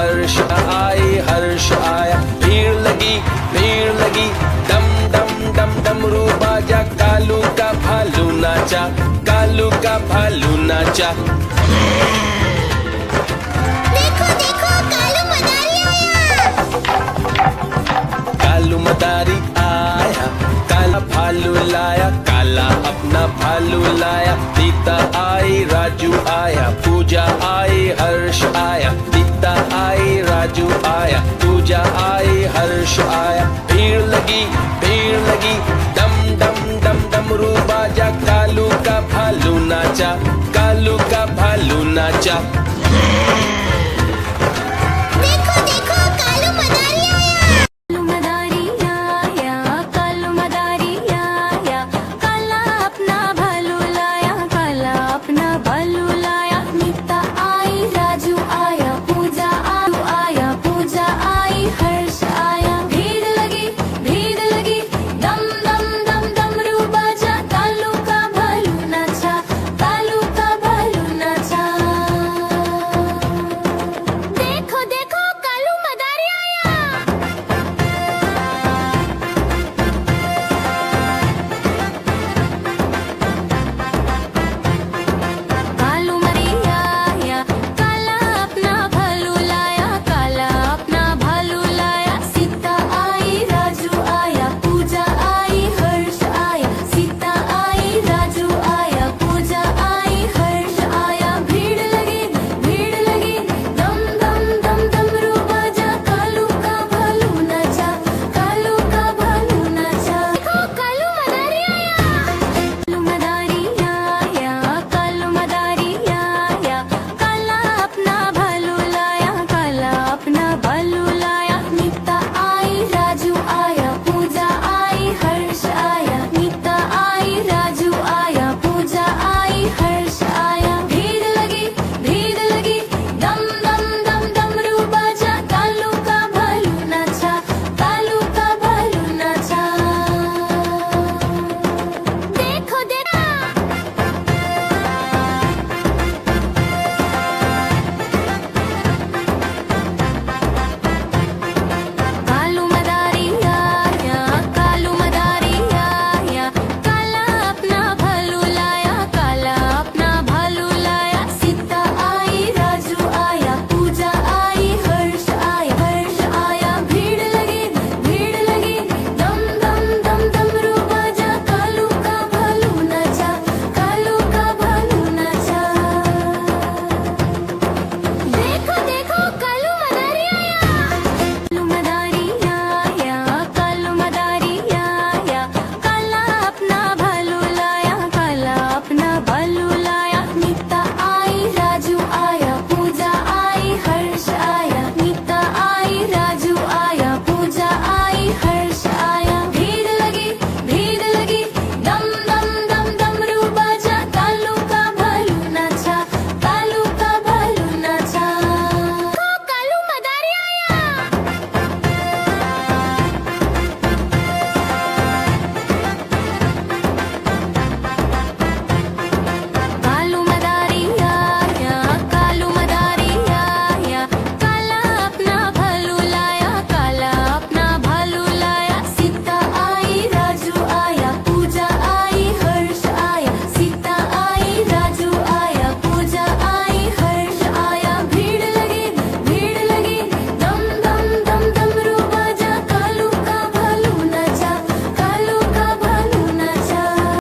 हर्ष आया। भीड़ लगी, डम डम डम डमरू बाजा, कालू का भालू नाचा, कालू का भालू नाचा। देखो देखो कालू मदारी आया। कालू मदारी आया, काला भालू लाया, काला अपना भालू लाया। सीता आई, राजू आया, पूजा आई, हर्ष आया। सीता आई, राजू आया, पूजा आई, हर्ष आया। भीड़ लगी, डम डम डम डमरू बाजा, कालू का भालू नाचा, कालू का भालू नाचा।